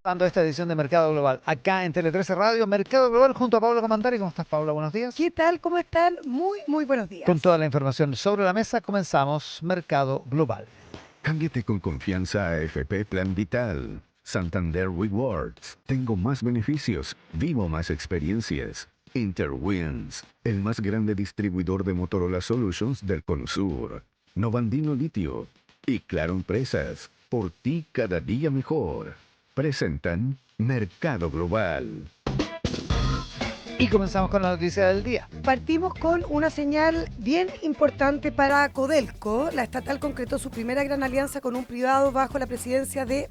Dando esta edición de Mercado Global acá en Tele 13 Radio, Mercado Global junto a Paula Comandari. ¿Cómo estás, Paula? Buenos días. ¿Qué tal? ¿Cómo están? Muy buenos Con días. toda la información sobre la mesa, comenzamos Mercado Global. Cámbiate con confianza a AFP Plan Vital. Santander Rewards. Tengo más beneficios. Vivo más experiencias. Interwins. El más grande distribuidor de Motorola Solutions del Cono Sur. Novandino Litio. Y Claro Empresas. Por ti cada día mejor. Presentan Mercado Global. Y comenzamos con la noticia del día. Partimos con una señal bien importante para Codelco. La estatal concretó su primera gran alianza con un privado bajo la presidencia de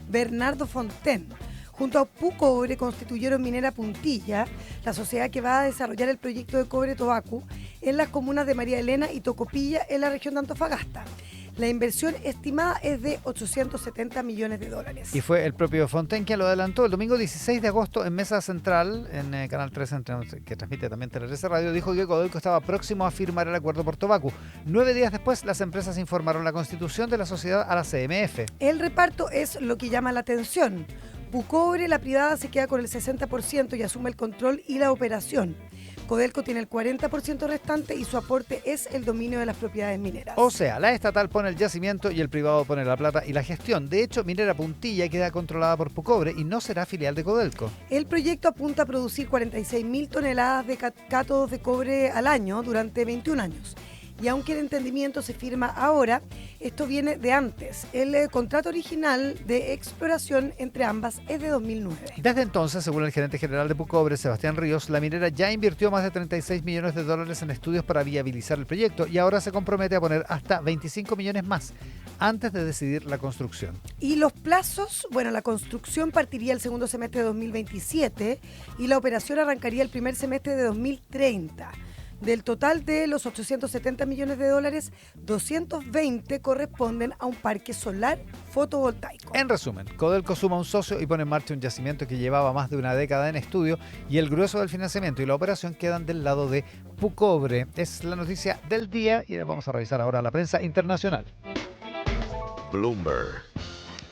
Bernardo Fontaine. Junto a Pucobre constituyeron Minera Puntilla, la sociedad que va a desarrollar el proyecto de cobre Tobacu en las comunas de María Elena y Tocopilla en la región de Antofagasta. La inversión estimada es de 870 millones de dólares. Y fue el propio Fontaine quien lo adelantó el domingo 16 de agosto en Mesa Central, en Canal 13, que transmite también Tele 13 Radio, dijo que Codelco estaba próximo a firmar el acuerdo por Tobacu. 9 días después, las empresas informaron la constitución de la sociedad a la CMF. El reparto es lo que llama la atención. Pucobre, la privada, se queda con el 60% y asume el control y la operación. Codelco tiene el 40% restante y su aporte es el dominio de las propiedades mineras. O sea, la estatal pone el yacimiento y el privado pone la plata y la gestión. De hecho, Minera Puntilla queda controlada por Pucobre y no será filial de Codelco. El proyecto apunta a producir 46.000 toneladas de cátodos de cobre al año durante 21 años. Y aunque el entendimiento se firma ahora, esto viene de antes. El contrato original de exploración entre ambas es de 2009. Desde entonces, según el gerente general de Pucobre, Sebastián Ríos, la minera ya invirtió más de 36 millones de dólares en estudios para viabilizar el proyecto y ahora se compromete a poner hasta 25 millones más antes de decidir la construcción. Y los plazos, bueno, la construcción partiría el segundo semestre de 2027 y la operación arrancaría el primer semestre de 2030. Del total de los 870 millones de dólares, 220 corresponden a un parque solar fotovoltaico. En resumen, Codelco suma un socio y pone en marcha un yacimiento que llevaba más de una década en estudio y el grueso del financiamiento y la operación quedan del lado de Pucobre. Es la noticia del día y vamos a revisar ahora la prensa internacional. Bloomberg.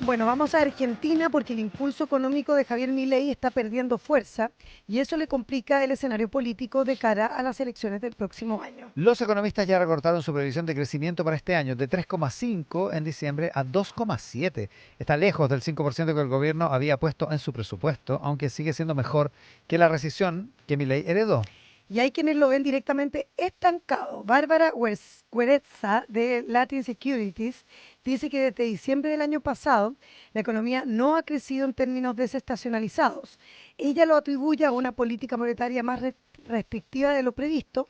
Bueno, vamos a Argentina porque el impulso económico de Javier Milei está perdiendo fuerza y eso le complica el escenario político de cara a las elecciones del próximo año. Los economistas ya recortaron su previsión de crecimiento para este año de 3,5 en diciembre a 2,7. Está lejos del 5% que el gobierno había puesto en su presupuesto, aunque sigue siendo mejor que la recesión que Milei heredó. Y hay quienes lo ven directamente estancado. Bárbara Huereza de Latin Securities dice que desde diciembre del año pasado la economía no ha crecido en términos desestacionalizados. Ella lo atribuye a una política monetaria más restrictiva de lo previsto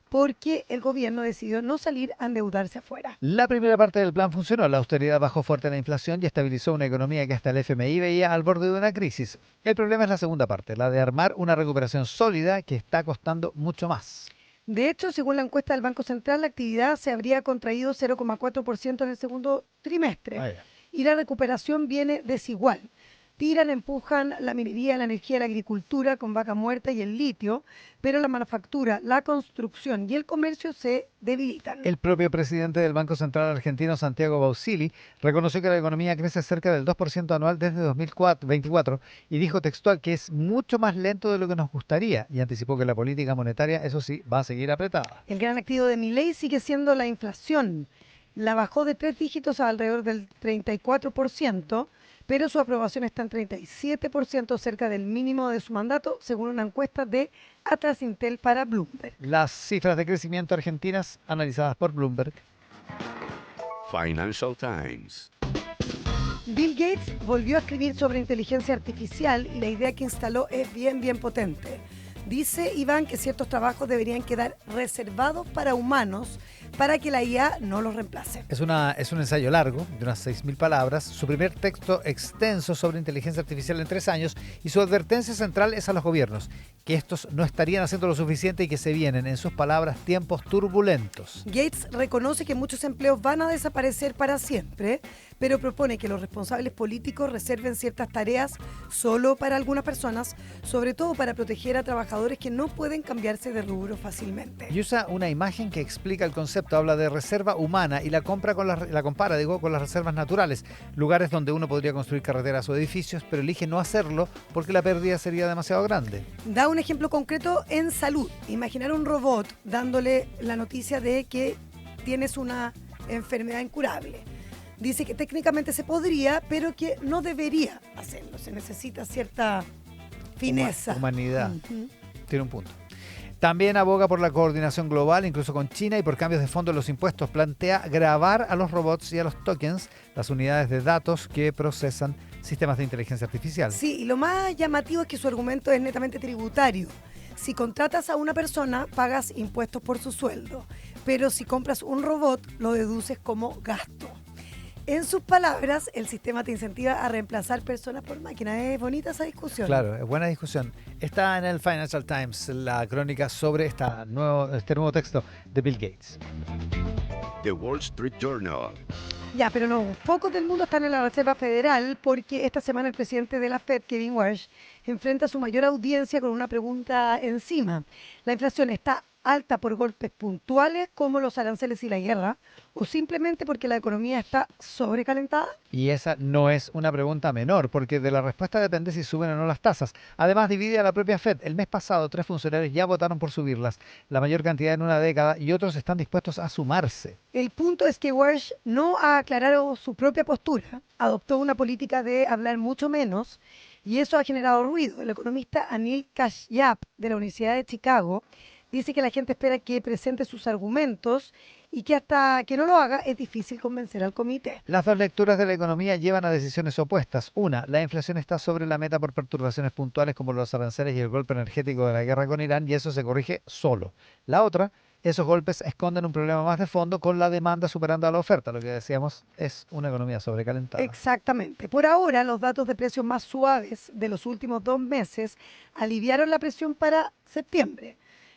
porque el gobierno decidió no salir a endeudarse afuera. La primera parte del plan funcionó. La austeridad bajó fuerte la inflación y estabilizó una economía que hasta el FMI veía al borde de una crisis. El problema es la segunda parte, la de armar una recuperación sólida que está costando mucho más. De hecho, según la encuesta del Banco Central, la actividad se habría contraído 0,4% en el segundo trimestre y la recuperación viene desigual. Tiran, empujan la minería, la energía, la agricultura con vaca muerta y el litio, pero la manufactura, la construcción y el comercio se debilitan. El propio presidente del Banco Central argentino, Santiago Bausili, reconoció que la economía crece cerca del 2% anual desde 2024 y dijo textual que es mucho más lento de lo que nos gustaría y anticipó que la política monetaria, eso sí, va a seguir apretada. El gran activo de Milei sigue siendo la inflación. La bajó de 3 dígitos a alrededor del 34%, pero su aprobación está en 37%, cerca del mínimo de su mandato, según una encuesta de Atlas Intel para Bloomberg. Las cifras de crecimiento argentinas analizadas por Bloomberg. Financial Times. Bill Gates volvió a escribir sobre inteligencia artificial y la idea que instaló es bien potente. Dice Iván que ciertos trabajos deberían quedar reservados para humanos para que la IA no los reemplace. Es un ensayo largo, de unas 6.000 palabras, su primer texto extenso sobre inteligencia artificial en 3 años y su advertencia central es a los gobiernos, que estos no estarían haciendo lo suficiente y que se vienen, en sus palabras, tiempos turbulentos. Gates reconoce que muchos empleos van a desaparecer para siempre, pero propone que los responsables políticos reserven ciertas tareas solo para algunas personas, sobre todo para proteger a trabajadores que no pueden cambiarse de rubro fácilmente. Y usa una imagen que explica el concepto. concepto, habla de reserva humana y la compara con las reservas naturales, lugares donde uno podría construir carreteras o edificios, pero elige no hacerlo porque la pérdida sería demasiado grande. Da un ejemplo concreto en salud. Imaginar un robot dándole la noticia de que tienes una enfermedad incurable. Dice que técnicamente se podría, pero que no debería hacerlo. Se necesita cierta fineza. Humanidad. Ujú. Tiene un punto. También aboga por la coordinación global, incluso con China, y por cambios de fondo en los impuestos. Plantea gravar a los robots y a los tokens, las unidades de datos que procesan sistemas de inteligencia artificial. Sí, y lo más llamativo es que su argumento es netamente tributario. Si contratas a una persona, pagas impuestos por su sueldo, pero si compras un robot, lo deduces como gasto. En sus palabras, el sistema te incentiva a reemplazar personas por máquinas. Es bonita esa discusión. Claro, es buena discusión. Está en el Financial Times la crónica sobre este nuevo texto de Bill Gates. The Wall Street Journal. Ya, pero los focos del mundo están en la Reserva Federal porque esta semana el presidente de la Fed, Kevin Warsh, enfrenta su mayor audiencia con una pregunta encima. ¿La inflación está alta por golpes puntuales como los aranceles y la guerra o simplemente porque la economía está sobrecalentada? Y esa no es una pregunta menor, porque de la respuesta depende si suben o no las tasas. Además, divide a la propia Fed. El mes pasado, 3 funcionarios ya votaron por subirlas, la mayor cantidad en una década, y otros están dispuestos a sumarse. El punto es que Warsh no ha aclarado su propia postura, adoptó una política de hablar mucho menos y eso ha generado ruido. El economista Anil Kashyap de la Universidad de Chicago dice que la gente espera que presente sus argumentos y que hasta que no lo haga es difícil convencer al comité. Las dos lecturas de la economía llevan a decisiones opuestas. Una, la inflación está sobre la meta por perturbaciones puntuales como los aranceles y el golpe energético de la guerra con Irán y eso se corrige solo. La otra, esos golpes esconden un problema más de fondo con la demanda superando a la oferta. Lo que decíamos es una economía sobrecalentada. Exactamente. Por ahora, los datos de precios más suaves de los últimos 2 meses aliviaron la presión para septiembre.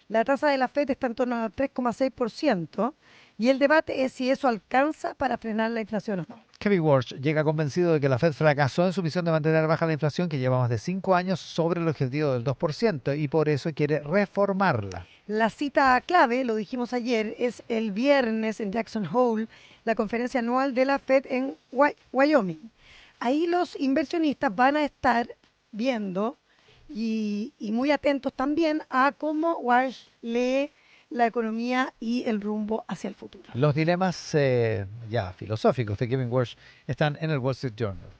La tasa de la FED está en torno al 3,6% y el debate es si eso alcanza para frenar la inflación o no. Kevin Warsh llega convencido de que la Fed fracasó en su misión de mantener baja la inflación que lleva más de 5 años sobre el objetivo del 2% y por eso quiere reformarla. La cita clave, lo dijimos ayer, es el viernes en Jackson Hole, la conferencia anual de la FED en Wyoming. Ahí los inversionistas van a estar viendo y muy atentos también a cómo Warsh lee la economía y el rumbo hacia el futuro. Los dilemas ya filosóficos de Kevin Warsh están en el Wall Street Journal.